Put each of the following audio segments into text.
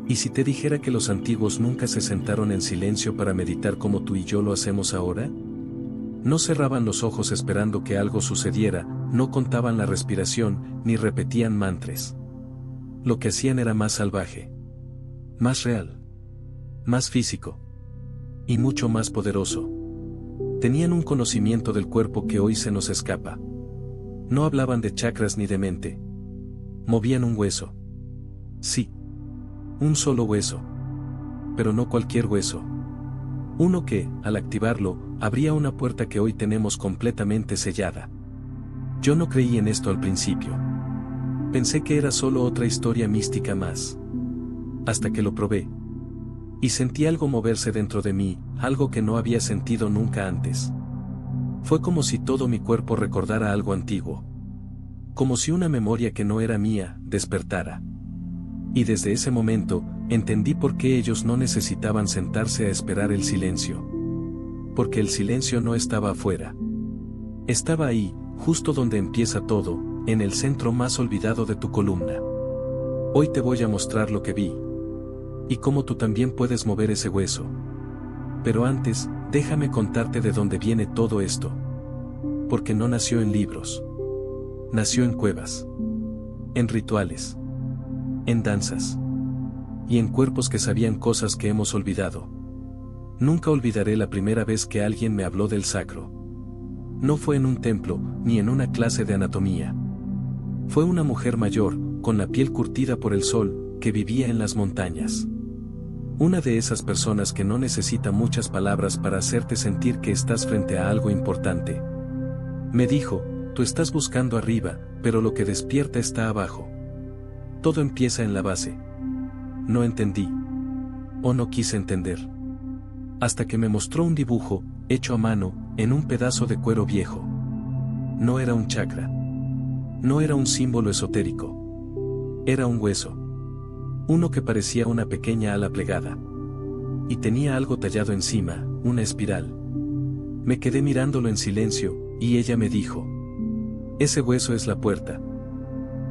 ¿Y si te dijera que los antiguos nunca se sentaron en silencio para meditar como tú y yo lo hacemos ahora? No cerraban los ojos esperando que algo sucediera, no contaban la respiración, ni repetían mantras. Lo que hacían era más salvaje, más real, más físico y mucho más poderoso. Tenían un conocimiento del cuerpo que hoy se nos escapa. No hablaban de chakras ni de mente. Movían un hueso. Sí. Un solo hueso. Pero no cualquier hueso. Uno que, al activarlo, abría una puerta que hoy tenemos completamente sellada. Yo no creí en esto al principio. Pensé que era solo otra historia mística más. Hasta que lo probé. Y sentí algo moverse dentro de mí, algo que no había sentido nunca antes. Fue como si todo mi cuerpo recordara algo antiguo. Como si una memoria que no era mía, despertara. Y desde ese momento, entendí por qué ellos no necesitaban sentarse a esperar el silencio. Porque el silencio no estaba afuera. Estaba ahí, justo donde empieza todo, en el centro más olvidado de tu columna. Hoy te voy a mostrar lo que vi. Y cómo tú también puedes mover ese hueso. Pero antes, déjame contarte de dónde viene todo esto. Porque no nació en libros. Nació en cuevas. En rituales. En danzas. Y en cuerpos que sabían cosas que hemos olvidado. Nunca olvidaré la primera vez que alguien me habló del sacro. No fue en un templo, ni en una clase de anatomía. Fue una mujer mayor, con la piel curtida por el sol, que vivía en las montañas. Una de esas personas que no necesita muchas palabras para hacerte sentir que estás frente a algo importante. Me dijo, tú estás buscando arriba, pero lo que despierta está abajo. Todo empieza en la base. No entendí. O no quise entender. Hasta que me mostró un dibujo, hecho a mano, en un pedazo de cuero viejo. No era un chakra. No era un símbolo esotérico. Era un hueso. Uno que parecía una pequeña ala plegada. Y tenía algo tallado encima, una espiral. Me quedé mirándolo en silencio, y ella me dijo. Ese hueso es la puerta.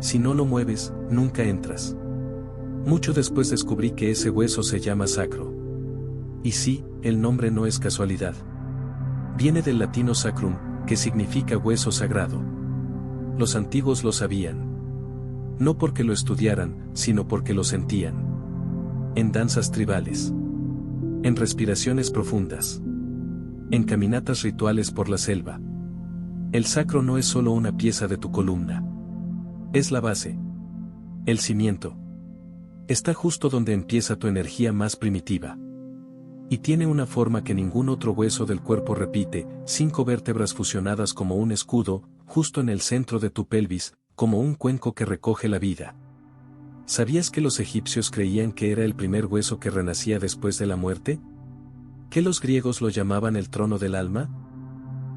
Si no lo mueves, nunca entras. Mucho después descubrí que ese hueso se llama sacro. Y sí, el nombre no es casualidad. Viene del latino sacrum, que significa hueso sagrado. Los antiguos lo sabían. No porque lo estudiaran, sino porque lo sentían. En danzas tribales. En respiraciones profundas. En caminatas rituales por la selva. El sacro no es solo una pieza de tu columna. Es la base. El cimiento. Está justo donde empieza tu energía más primitiva. Y tiene una forma que ningún otro hueso del cuerpo repite, 5 vértebras fusionadas como un escudo, justo en el centro de tu pelvis, como un cuenco que recoge la vida. ¿Sabías que los egipcios creían que era el primer hueso que renacía después de la muerte? ¿Que los griegos lo llamaban el trono del alma?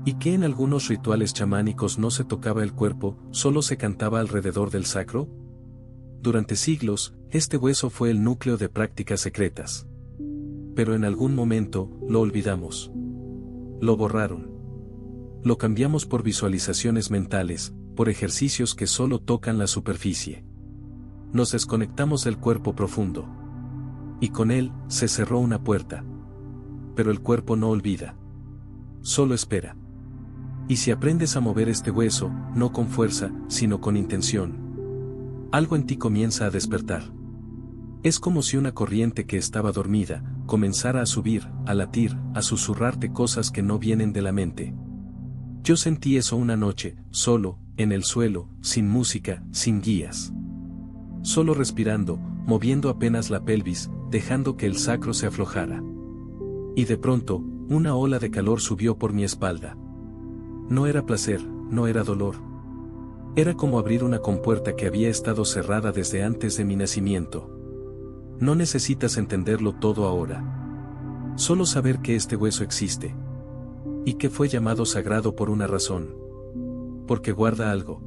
¿Y que en algunos rituales chamánicos no se tocaba el cuerpo, solo se cantaba alrededor del sacro? Durante siglos, este hueso fue el núcleo de prácticas secretas. Pero en algún momento, lo olvidamos. Lo borraron. Lo cambiamos por visualizaciones mentales, por ejercicios que solo tocan la superficie. Nos desconectamos del cuerpo profundo. Y con él, se cerró una puerta. Pero el cuerpo no olvida. Solo espera. Y si aprendes a mover este hueso, no con fuerza, sino con intención, algo en ti comienza a despertar. Es como si una corriente que estaba dormida, comenzara a subir, a latir, a susurrarte cosas que no vienen de la mente. Yo sentí eso una noche, solo, en el suelo, sin música, sin guías. Solo respirando, moviendo apenas la pelvis, dejando que el sacro se aflojara. Y de pronto, una ola de calor subió por mi espalda. No era placer, no era dolor. Era como abrir una compuerta que había estado cerrada desde antes de mi nacimiento. No necesitas entenderlo todo ahora. Solo saber que este hueso existe. Y que fue llamado sagrado por una razón. Porque guarda algo.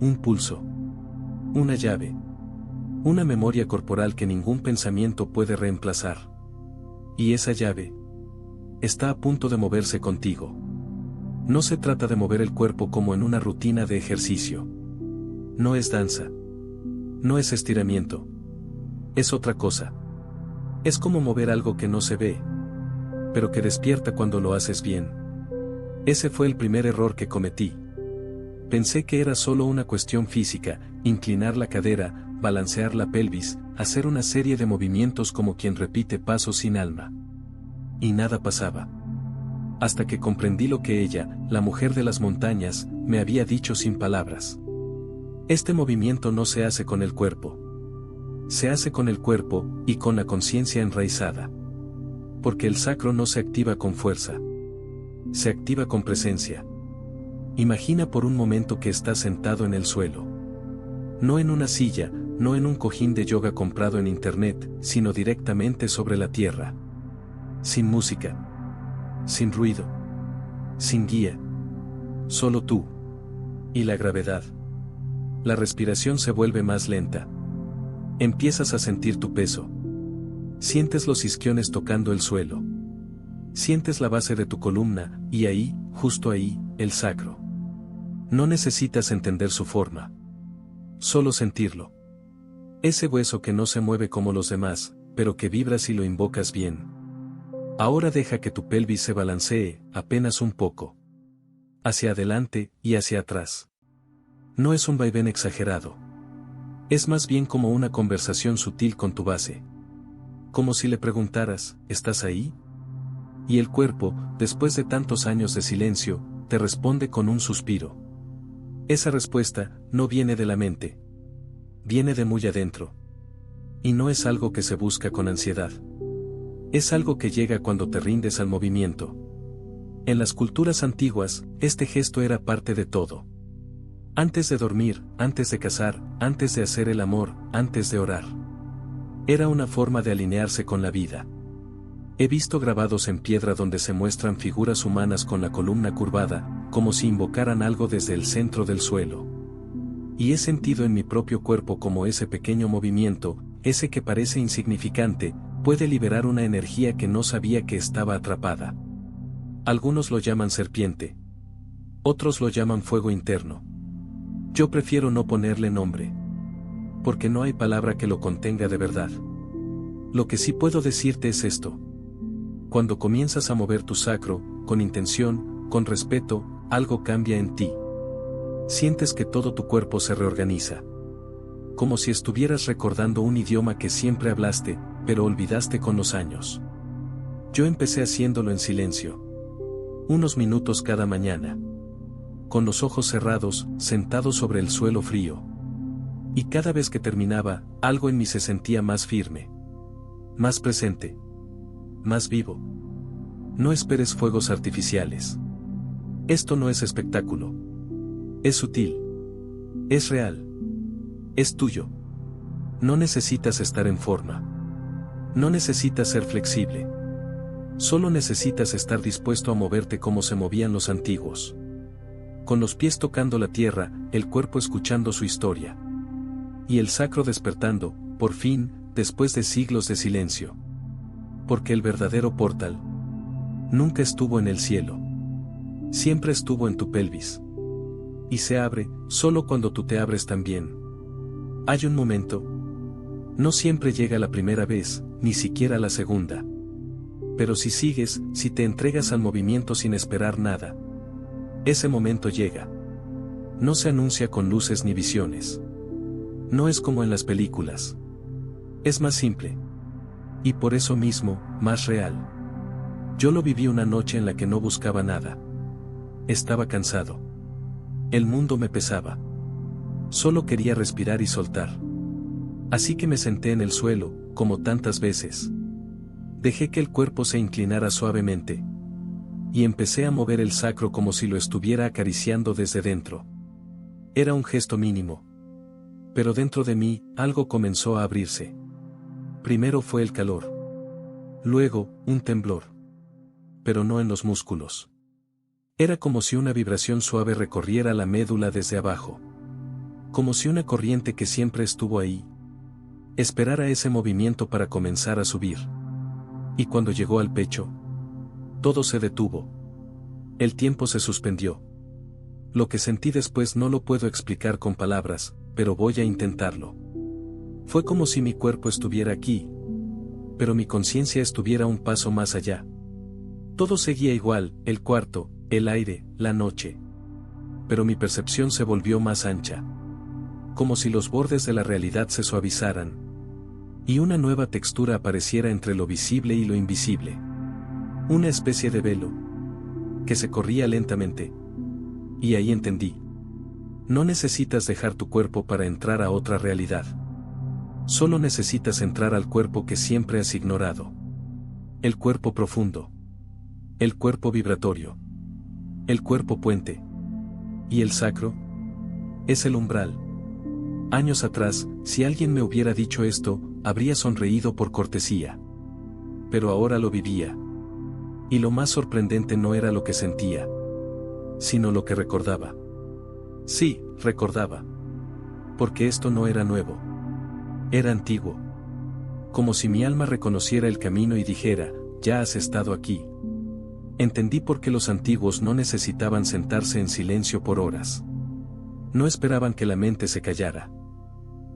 Un pulso. Una llave. Una memoria corporal que ningún pensamiento puede reemplazar. Y esa llave está a punto de moverse contigo. No se trata de mover el cuerpo como en una rutina de ejercicio. No es danza. No es estiramiento. es otra cosa. Es como mover algo que no se ve, pero que despierta cuando lo haces bien. Ese fue el primer error que cometí. Pensé que era solo una cuestión física, inclinar la cadera, balancear la pelvis, hacer una serie de movimientos como quien repite pasos sin alma. Y nada pasaba. Hasta que comprendí lo que ella, la mujer de las montañas, me había dicho sin palabras. Este movimiento no se hace con el cuerpo. Se hace con el cuerpo, y con la conciencia enraizada. Porque el sacro no se activa con fuerza. Se activa con presencia. Imagina por un momento que estás sentado en el suelo. No en una silla, no en un cojín de yoga comprado en internet, sino directamente sobre la tierra. Sin música. Sin ruido. Sin guía. Solo tú. Y la gravedad. La respiración se vuelve más lenta. Empiezas a sentir tu peso. Sientes los isquiones tocando el suelo. Sientes la base de tu columna, y ahí, justo ahí, el sacro. No necesitas entender su forma. Solo sentirlo. Ese hueso que no se mueve como los demás, pero que vibra si lo invocas bien. Ahora deja que tu pelvis se balancee, apenas un poco. Hacia adelante, y hacia atrás. No es un vaivén exagerado. Es más bien como una conversación sutil con tu base. Como si le preguntaras, ¿estás ahí? Y el cuerpo, después de tantos años de silencio, te responde con un suspiro. Esa respuesta no viene de la mente. Viene de muy adentro. Y no es algo que se busca con ansiedad. Es algo que llega cuando te rindes al movimiento. En las culturas antiguas, este gesto era parte de todo. Antes de dormir, antes de cazar, antes de hacer el amor, antes de orar. Era una forma de alinearse con la vida. He visto grabados en piedra donde se muestran figuras humanas con la columna curvada, como si invocaran algo desde el centro del suelo. Y he sentido en mi propio cuerpo como ese pequeño movimiento, ese que parece insignificante, puede liberar una energía que no sabía que estaba atrapada. Algunos lo llaman serpiente. Otros lo llaman fuego interno. Yo prefiero no ponerle nombre. Porque no hay palabra que lo contenga de verdad. Lo que sí puedo decirte es esto. Cuando comienzas a mover tu sacro, con intención, con respeto, algo cambia en ti. Sientes que todo tu cuerpo se reorganiza. Como si estuvieras recordando un idioma que siempre hablaste, pero olvidaste con los años. Yo empecé haciéndolo en silencio. Unos minutos cada mañana. Con los ojos cerrados, sentado sobre el suelo frío. Y cada vez que terminaba, algo en mí se sentía más firme. Más presente. Más vivo. No esperes fuegos artificiales. Esto no es espectáculo. Es sutil. Es real. Es tuyo. No necesitas estar en forma. No necesitas ser flexible. Solo necesitas estar dispuesto a moverte como se movían los antiguos. Con los pies tocando la tierra, el cuerpo escuchando su historia. Y el sacro despertando, por fin, después de siglos de silencio. Porque el verdadero portal nunca estuvo en el cielo. Siempre estuvo en tu pelvis. Y se abre, solo cuando tú te abres también. Hay un momento. No siempre llega la primera vez, ni siquiera la segunda. Pero si sigues, si te entregas al movimiento sin esperar nada, ese momento llega. No se anuncia con luces ni visiones. No es como en las películas. Es más simple. Y por eso mismo, más real. Yo lo viví una noche en la que no buscaba nada. Estaba cansado. El mundo me pesaba. Solo quería respirar y soltar. Así que me senté en el suelo, como tantas veces. Dejé que el cuerpo se inclinara suavemente. Y empecé a mover el sacro como si lo estuviera acariciando desde dentro. Era un gesto mínimo. Pero dentro de mí, algo comenzó a abrirse. Primero fue el calor. Luego, un temblor. Pero no en los músculos. Era como si una vibración suave recorriera la médula desde abajo. Como si una corriente que siempre estuvo ahí esperara ese movimiento para comenzar a subir. Y cuando llegó al pecho, todo se detuvo. El tiempo se suspendió. Lo que sentí después no lo puedo explicar con palabras, pero voy a intentarlo. Fue como si mi cuerpo estuviera aquí, pero mi conciencia estuviera un paso más allá. Todo seguía igual, el cuarto, el aire, la noche. Pero mi percepción se volvió más ancha. Como si los bordes de la realidad se suavizaran. Y una nueva textura apareciera entre lo visible y lo invisible. Una especie de velo. Que se corría lentamente. Y ahí entendí. No necesitas dejar tu cuerpo para entrar a otra realidad. Solo necesitas entrar al cuerpo que siempre has ignorado. El cuerpo profundo. El cuerpo vibratorio. El cuerpo puente. ¿Y el sacro? Es el umbral. Años atrás, si alguien me hubiera dicho esto, habría sonreído por cortesía. Pero ahora lo vivía. Y lo más sorprendente no era lo que sentía, sino lo que recordaba. Sí, recordaba. Porque esto no era nuevo. Era antiguo. Como si mi alma reconociera el camino y dijera, ya has estado aquí. Entendí por qué los antiguos no necesitaban sentarse en silencio por horas. No esperaban que la mente se callara.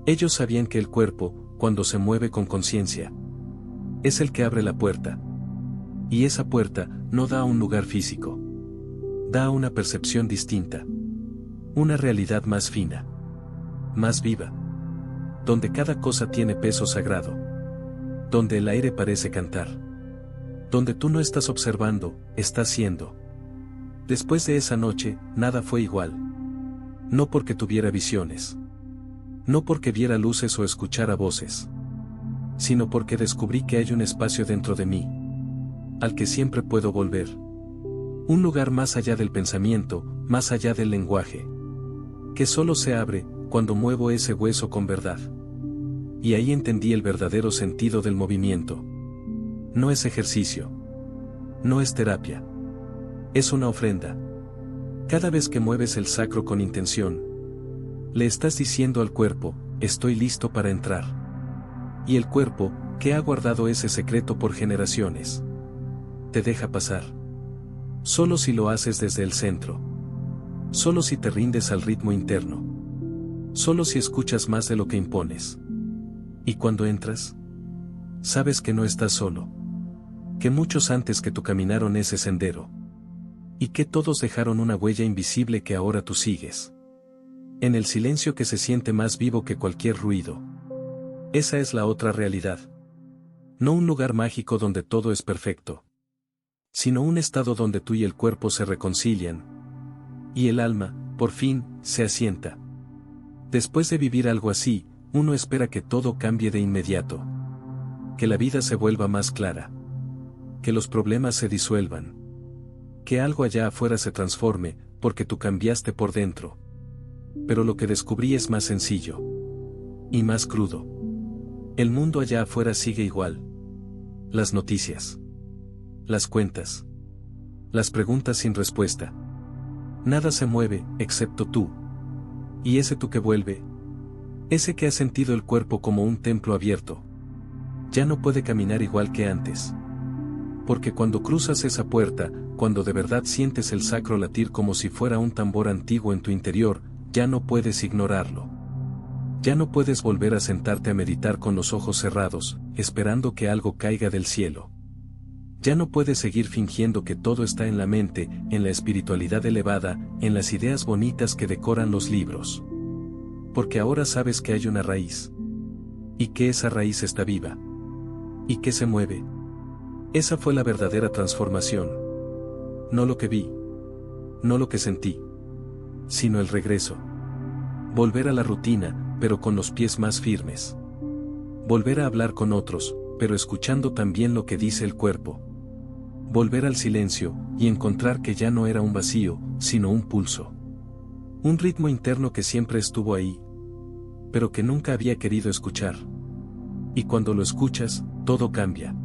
Ellos sabían que el cuerpo, cuando se mueve con conciencia, es el que abre la puerta. Y esa puerta no da a un lugar físico. Da a una percepción distinta. Una realidad más fina. Más viva. Donde cada cosa tiene peso sagrado. Donde el aire parece cantar. Donde tú no estás observando, estás siendo. Después de esa noche, nada fue igual. No porque tuviera visiones. No porque viera luces o escuchara voces. Sino porque descubrí que hay un espacio dentro de mí. Al que siempre puedo volver. Un lugar más allá del pensamiento, más allá del lenguaje. Que solo se abre, cuando muevo ese hueso con verdad. Y ahí entendí el verdadero sentido del movimiento. No es ejercicio. No es terapia. Es una ofrenda. Cada vez que mueves el sacro con intención, le estás diciendo al cuerpo, estoy listo para entrar. Y el cuerpo, que ha guardado ese secreto por generaciones, te deja pasar. Solo si lo haces desde el centro. Solo si te rindes al ritmo interno. Solo si escuchas más de lo que impones. Y cuando entras, sabes que no estás solo. Que muchos antes que tú caminaron ese sendero. Y que todos dejaron una huella invisible que ahora tú sigues. En el silencio que se siente más vivo que cualquier ruido. Esa es la otra realidad. No un lugar mágico donde todo es perfecto. Sino un estado donde tú y el cuerpo se reconcilian. Y el alma, por fin, se asienta. Después de vivir algo así, uno espera que todo cambie de inmediato. Que la vida se vuelva más clara. Que los problemas se disuelvan. Que algo allá afuera se transforme, porque tú cambiaste por dentro. Pero lo que descubrí es más sencillo. Y más crudo. El mundo allá afuera sigue igual. Las noticias. Las cuentas. Las preguntas sin respuesta. Nada se mueve, excepto tú. Y ese tú que vuelve. Ese que ha sentido el cuerpo como un templo abierto. Ya no puede caminar igual que antes. Porque cuando cruzas esa puerta, cuando de verdad sientes el sacro latir como si fuera un tambor antiguo en tu interior, ya no puedes ignorarlo. Ya no puedes volver a sentarte a meditar con los ojos cerrados, esperando que algo caiga del cielo. Ya no puedes seguir fingiendo que todo está en la mente, en la espiritualidad elevada, en las ideas bonitas que decoran los libros. Porque ahora sabes que hay una raíz. Y que esa raíz está viva. Y que se mueve. Esa fue la verdadera transformación. No lo que vi. No lo que sentí. Sino el regreso. Volver a la rutina, pero con los pies más firmes. Volver a hablar con otros, pero escuchando también lo que dice el cuerpo. Volver al silencio, y encontrar que ya no era un vacío, sino un pulso. Un ritmo interno que siempre estuvo ahí, pero que nunca había querido escuchar. Y cuando lo escuchas, todo cambia.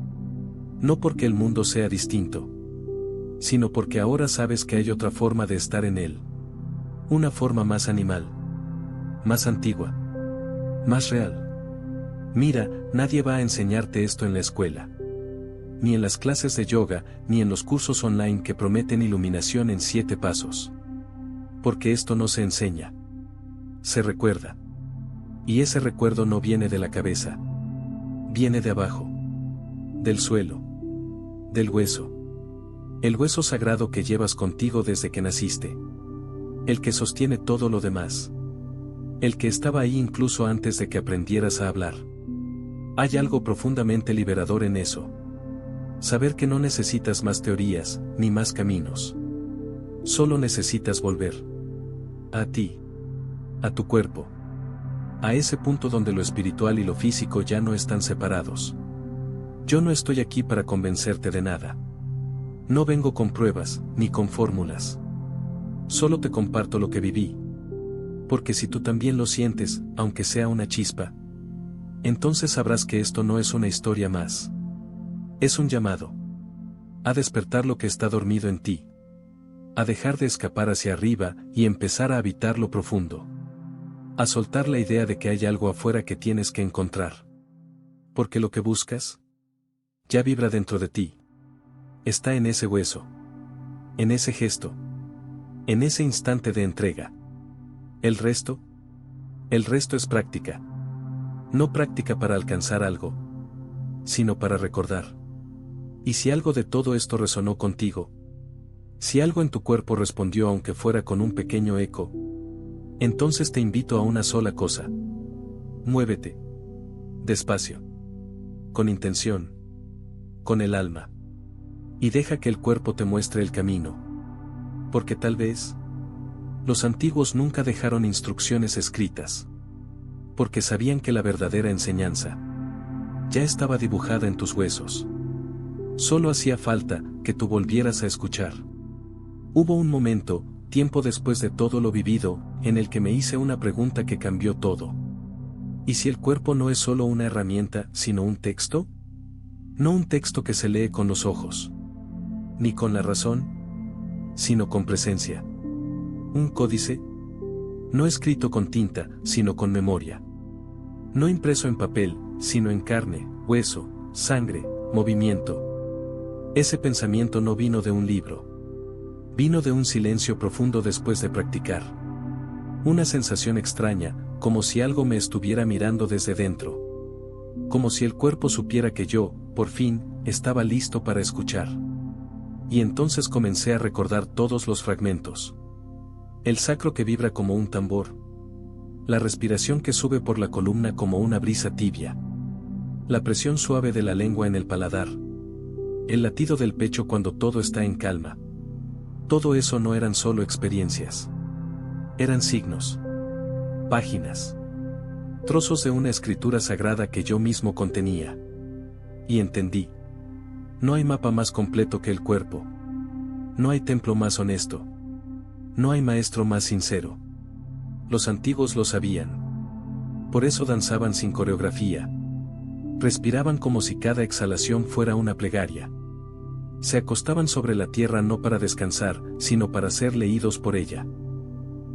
No porque el mundo sea distinto, sino porque ahora sabes que hay otra forma de estar en él. Una forma más animal. Más antigua. Más real. Mira, nadie va a enseñarte esto en la escuela. Ni en las clases de yoga, ni en los cursos online que prometen iluminación en 7 pasos. Porque esto no se enseña. Se recuerda. Y ese recuerdo no viene de la cabeza. Viene de abajo. Del suelo. Del hueso. El hueso sagrado que llevas contigo desde que naciste. El que sostiene todo lo demás. El que estaba ahí incluso antes de que aprendieras a hablar. Hay algo profundamente liberador en eso. Saber que no necesitas más teorías, ni más caminos. Solo necesitas volver. A ti. A tu cuerpo. A ese punto donde lo espiritual y lo físico ya no están separados. Yo no estoy aquí para convencerte de nada. No vengo con pruebas, ni con fórmulas. Solo te comparto lo que viví. Porque si tú también lo sientes, aunque sea una chispa, entonces sabrás que esto no es una historia más. Es un llamado. A despertar lo que está dormido en ti. A dejar de escapar hacia arriba y empezar a habitar lo profundo. A soltar la idea de que hay algo afuera que tienes que encontrar. Porque lo que buscas ya vibra dentro de ti. Está en ese hueso. En ese gesto. En ese instante de entrega. ¿El resto? El resto es práctica. No práctica para alcanzar algo, sino para recordar. Y si algo de todo esto resonó contigo, si algo en tu cuerpo respondió aunque fuera con un pequeño eco, entonces te invito a una sola cosa. Muévete. Despacio. Con intención. Con el alma. Y deja que el cuerpo te muestre el camino. Porque tal vez los antiguos nunca dejaron instrucciones escritas. Porque sabían que la verdadera enseñanza ya estaba dibujada en tus huesos. Solo hacía falta que tú volvieras a escuchar. Hubo un momento, tiempo después de todo lo vivido, en el que me hice una pregunta que cambió todo. ¿Y si el cuerpo no es solo una herramienta, sino un texto? No un texto que se lee con los ojos, ni con la razón, sino con presencia. Un códice, no escrito con tinta, sino con memoria. No impreso en papel, sino en carne, hueso, sangre, movimiento. Ese pensamiento no vino de un libro. Vino de un silencio profundo después de practicar. Una sensación extraña, como si algo me estuviera mirando desde dentro. Como si el cuerpo supiera que yo, por fin, estaba listo para escuchar. Y entonces comencé a recordar todos los fragmentos. El sacro que vibra como un tambor. La respiración que sube por la columna como una brisa tibia. La presión suave de la lengua en el paladar. El latido del pecho cuando todo está en calma. Todo eso no eran solo experiencias. Eran signos. Páginas. Trozos de una escritura sagrada que yo mismo contenía. Y entendí. No hay mapa más completo que el cuerpo. No hay templo más honesto. No hay maestro más sincero. Los antiguos lo sabían. Por eso danzaban sin coreografía. Respiraban como si cada exhalación fuera una plegaria. Se acostaban sobre la tierra no para descansar, sino para ser leídos por ella.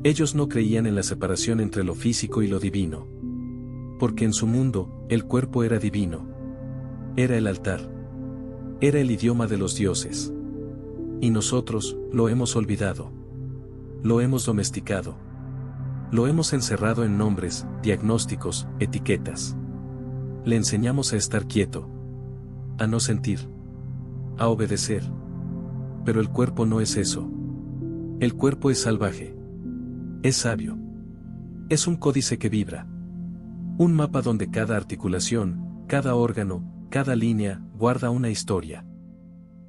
Ellos no creían en la separación entre lo físico y lo divino. Porque en su mundo, el cuerpo era divino. Era el altar. Era el idioma de los dioses. Y nosotros, lo hemos olvidado. Lo hemos domesticado. Lo hemos encerrado en nombres, diagnósticos, etiquetas. Le enseñamos a estar quieto. A no sentir. A obedecer. Pero el cuerpo no es eso. El cuerpo es salvaje. Es sabio. Es un códice que vibra. Un mapa donde cada articulación, cada órgano, cada línea, guarda una historia.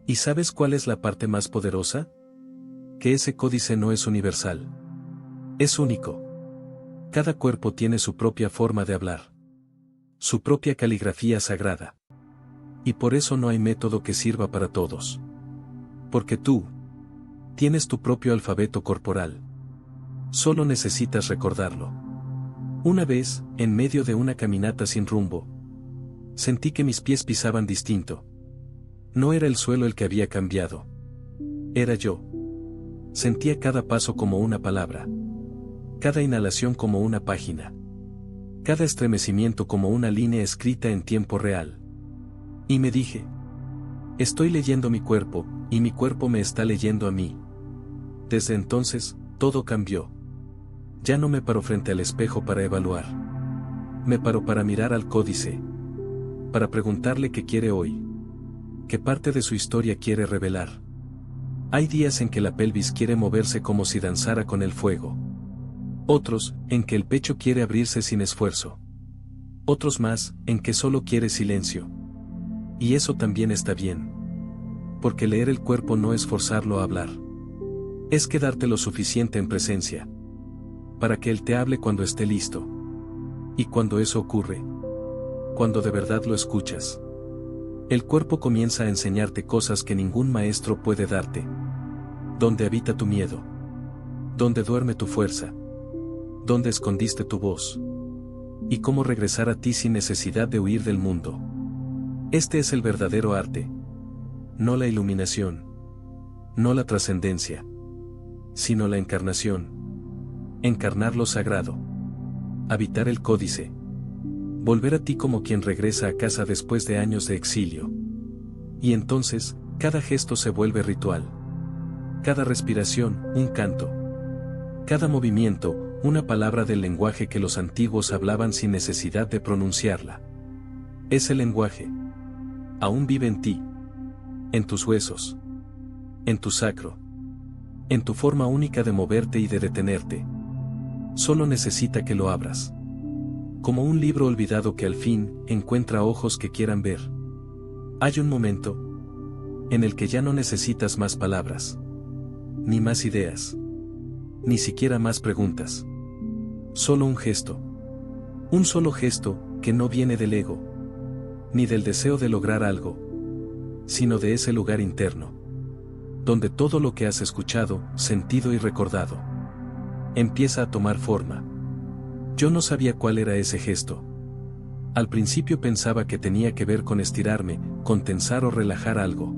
¿Y sabes cuál es la parte más poderosa? Que ese códice no es universal. Es único. Cada cuerpo tiene su propia forma de hablar. Su propia caligrafía sagrada. Y por eso no hay método que sirva para todos. Porque tú tienes tu propio alfabeto corporal. Solo necesitas recordarlo. Una vez, en medio de una caminata sin rumbo, sentí que mis pies pisaban distinto. No era el suelo el que había cambiado. Era yo. Sentía cada paso como una palabra. Cada inhalación como una página. Cada estremecimiento como una línea escrita en tiempo real. Y me dije: estoy leyendo mi cuerpo, y mi cuerpo me está leyendo a mí. Desde entonces, todo cambió. Ya no me paro frente al espejo para evaluar. Me paró para mirar al códice. Para preguntarle qué quiere hoy. ¿Qué parte de su historia quiere revelar? Hay días en que la pelvis quiere moverse como si danzara con el fuego. Otros, en que el pecho quiere abrirse sin esfuerzo. Otros más, en que solo quiere silencio. Y eso también está bien. Porque leer el cuerpo no es forzarlo a hablar. Es quedarte lo suficiente en presencia. Para que él te hable cuando esté listo. Y cuando eso ocurre. Cuando de verdad lo escuchas. El cuerpo comienza a enseñarte cosas que ningún maestro puede darte. ¿Dónde habita tu miedo? ¿Dónde duerme tu fuerza? ¿Dónde escondiste tu voz? ¿Y cómo regresar a ti sin necesidad de huir del mundo? Este es el verdadero arte. No la iluminación. No la trascendencia. Sino la encarnación. Encarnar lo sagrado. Habitar el códice. Volver a ti como quien regresa a casa después de años de exilio. Y entonces, cada gesto se vuelve ritual. Cada respiración, un canto. Cada movimiento, una palabra del lenguaje que los antiguos hablaban sin necesidad de pronunciarla. Ese lenguaje aún vive en ti. En tus huesos. En tu sacro. En tu forma única de moverte y de detenerte. Solo necesita que lo abras. Como un libro olvidado que al fin encuentra ojos que quieran ver. Hay un momento en el que ya no necesitas más palabras. Ni más ideas. Ni siquiera más preguntas. Solo un gesto. Un solo gesto que no viene del ego. Ni del deseo de lograr algo. Sino de ese lugar interno. Donde todo lo que has escuchado, sentido y recordado empieza a tomar forma. Yo no sabía cuál era ese gesto. Al principio pensaba que tenía que ver con estirarme, con tensar o relajar algo.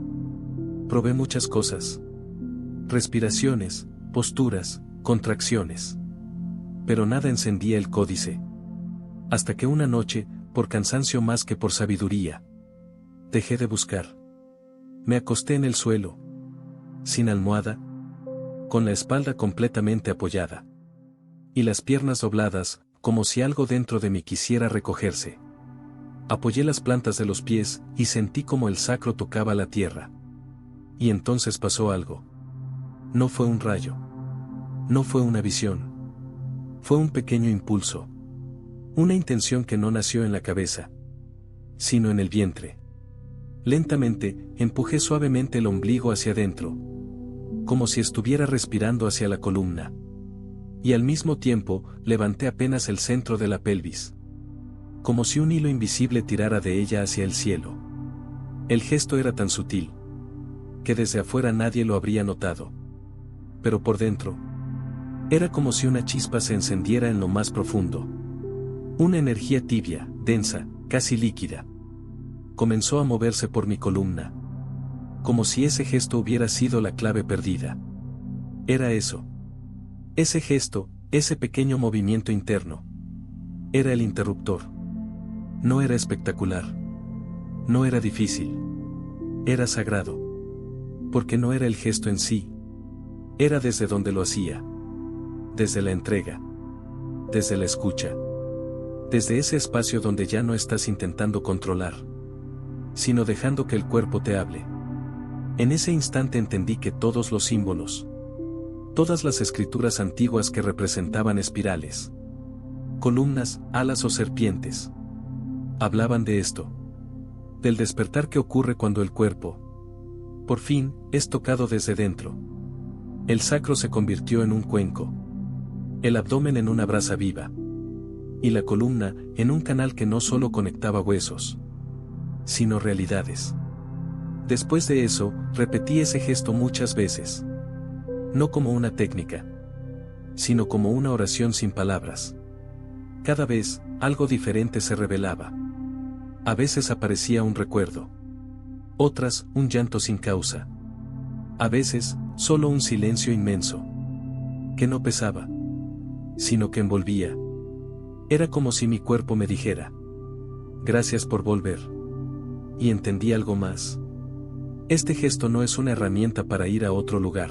Probé muchas cosas. Respiraciones, posturas, contracciones. Pero nada encendía el códice. Hasta que una noche, por cansancio más que por sabiduría, dejé de buscar. Me acosté en el suelo. Sin almohada. Con la espalda completamente apoyada. Y las piernas dobladas, como si algo dentro de mí quisiera recogerse. Apoyé las plantas de los pies y sentí como el sacro tocaba la tierra. Y entonces pasó algo. No fue un rayo. No fue una visión. Fue un pequeño impulso. Una intención que no nació en la cabeza, sino en el vientre. Lentamente, empujé suavemente el ombligo hacia adentro. Como si estuviera respirando hacia la columna. Y al mismo tiempo, levanté apenas el centro de la pelvis. Como si un hilo invisible tirara de ella hacia el cielo. El gesto era tan sutil, que desde afuera nadie lo habría notado. Pero por dentro, era como si una chispa se encendiera en lo más profundo. Una energía tibia, densa, casi líquida. Comenzó a moverse por mi columna. Como si ese gesto hubiera sido la clave perdida. Era eso. Ese gesto, ese pequeño movimiento interno. Era el interruptor. No era espectacular. No era difícil. Era sagrado. Porque no era el gesto en sí. Era desde donde lo hacía. Desde la entrega. Desde la escucha. Desde ese espacio donde ya no estás intentando controlar. Sino dejando que el cuerpo te hable. En ese instante entendí que todos los símbolos. Todas las escrituras antiguas que representaban espirales, columnas, alas o serpientes, hablaban de esto. Del despertar que ocurre cuando el cuerpo, por fin, es tocado desde dentro. El sacro se convirtió en un cuenco. El abdomen en una brasa viva. Y la columna, en un canal que no solo conectaba huesos, sino realidades. Después de eso, repetí ese gesto muchas veces. No como una técnica, sino como una oración sin palabras. Cada vez, algo diferente se revelaba. A veces aparecía un recuerdo. Otras, un llanto sin causa. A veces, solo un silencio inmenso. Que no pesaba, sino que envolvía. Era como si mi cuerpo me dijera: gracias por volver. Y entendí algo más. Este gesto no es una herramienta para ir a otro lugar.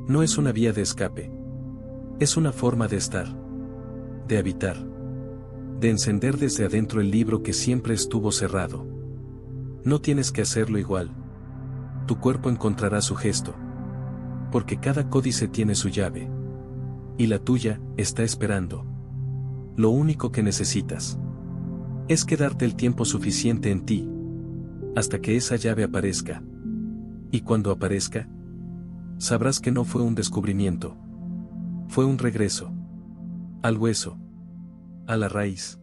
No es una vía de escape. Es una forma de estar. De habitar. de encender desde adentro el libro que siempre estuvo cerrado. No tienes que hacerlo igual. Tu cuerpo encontrará su gesto. Porque cada códice tiene su llave. Y la tuya está esperando. Lo único que necesitas es quedarte el tiempo suficiente en ti, hasta que esa llave aparezca. Y cuando aparezca, sabrás que no fue un descubrimiento. Fue un regreso. Al hueso. A la raíz.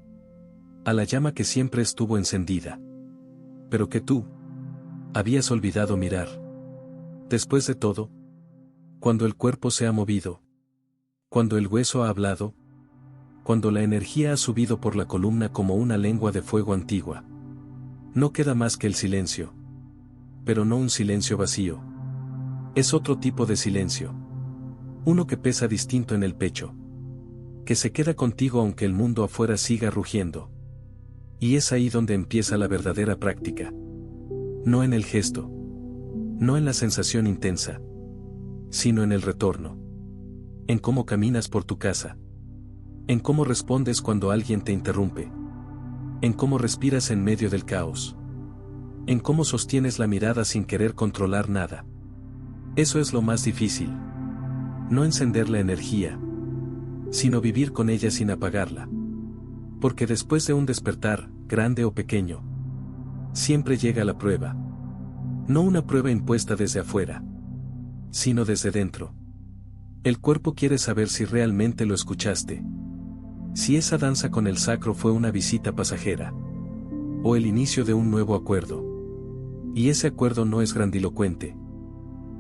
A la llama que siempre estuvo encendida. Pero que tú habías olvidado mirar. Después de todo, cuando el cuerpo se ha movido, cuando el hueso ha hablado, cuando la energía ha subido por la columna como una lengua de fuego antigua, no queda más que el silencio. Pero no un silencio vacío. Es otro tipo de silencio. Uno que pesa distinto en el pecho. Que se queda contigo aunque el mundo afuera siga rugiendo. Y es ahí donde empieza la verdadera práctica. No en el gesto. No en la sensación intensa. Sino en el retorno. En cómo caminas por tu casa. En cómo respondes cuando alguien te interrumpe. En cómo respiras en medio del caos. En cómo sostienes la mirada sin querer controlar nada. Eso es lo más difícil. No encender la energía, sino vivir con ella sin apagarla. Porque después de un despertar, grande o pequeño, siempre llega la prueba. No una prueba impuesta desde afuera, sino desde dentro. El cuerpo quiere saber si realmente lo escuchaste. Si esa danza con el sacro fue una visita pasajera. O el inicio de un nuevo acuerdo. Y ese acuerdo no es grandilocuente.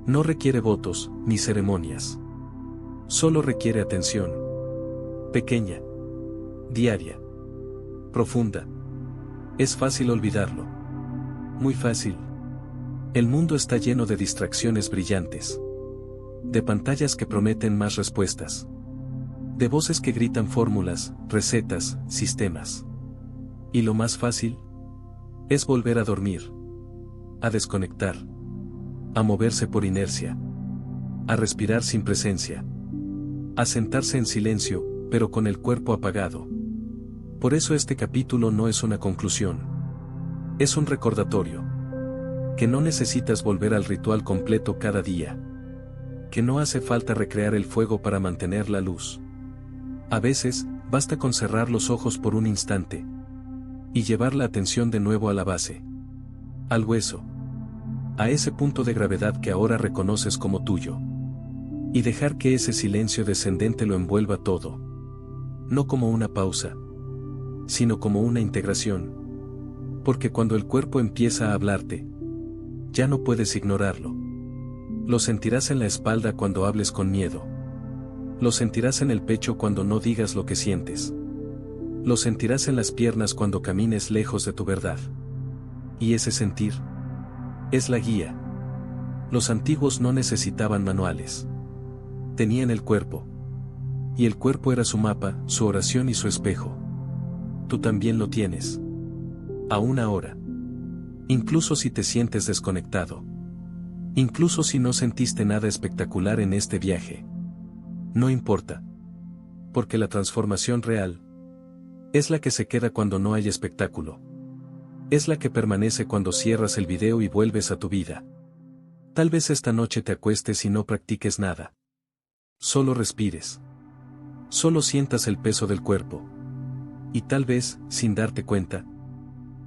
No requiere votos, ni ceremonias. Solo requiere atención. Pequeña. Diaria. Profunda. Es fácil olvidarlo. Muy fácil. El mundo está lleno de distracciones brillantes. De pantallas que prometen más respuestas. De voces que gritan fórmulas, recetas, sistemas. Y lo más fácil es volver a dormir. A desconectar. A moverse por inercia. A respirar sin presencia. A sentarse en silencio, pero con el cuerpo apagado. Por eso este capítulo no es una conclusión. Es un recordatorio. Que no necesitas volver al ritual completo cada día. Que no hace falta recrear el fuego para mantener la luz. A veces, basta con cerrar los ojos por un instante. Y llevar la atención de nuevo a la base. Al hueso. A ese punto de gravedad que ahora reconoces como tuyo. Y dejar que ese silencio descendente lo envuelva todo. No como una pausa, sino como una integración. Porque cuando el cuerpo empieza a hablarte, ya no puedes ignorarlo. Lo sentirás en la espalda cuando hables con miedo. Lo sentirás en el pecho cuando no digas lo que sientes. Lo sentirás en las piernas cuando camines lejos de tu verdad. Y ese sentir es la guía. Los antiguos no necesitaban manuales. Tenían el cuerpo. Y el cuerpo era su mapa, su oración y su espejo. Tú también lo tienes. Aún ahora. Incluso si te sientes desconectado. Incluso si no sentiste nada espectacular en este viaje. No importa. Porque la transformación real es la que se queda cuando no hay espectáculo. Es la que permanece cuando cierras el video y vuelves a tu vida. Tal vez esta noche te acuestes y no practiques nada. Solo respires. Solo sientas el peso del cuerpo. Y tal vez, sin darte cuenta,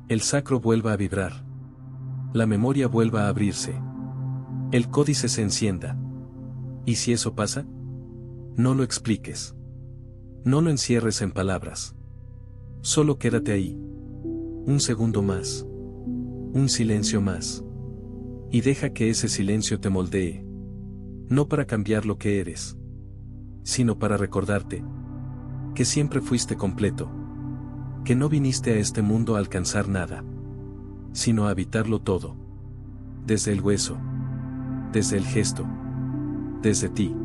el sacro vuelva a vibrar. La memoria vuelva a abrirse. El códice se encienda. ¿Y si eso pasa? No lo expliques. No lo encierres en palabras. Solo quédate ahí. Un segundo más. Un silencio más. Y deja que ese silencio te moldee. No para cambiar lo que eres, sino para recordarte que siempre fuiste completo. Que no viniste a este mundo a alcanzar nada, sino a habitarlo todo. Desde el hueso. Desde el gesto. Desde ti.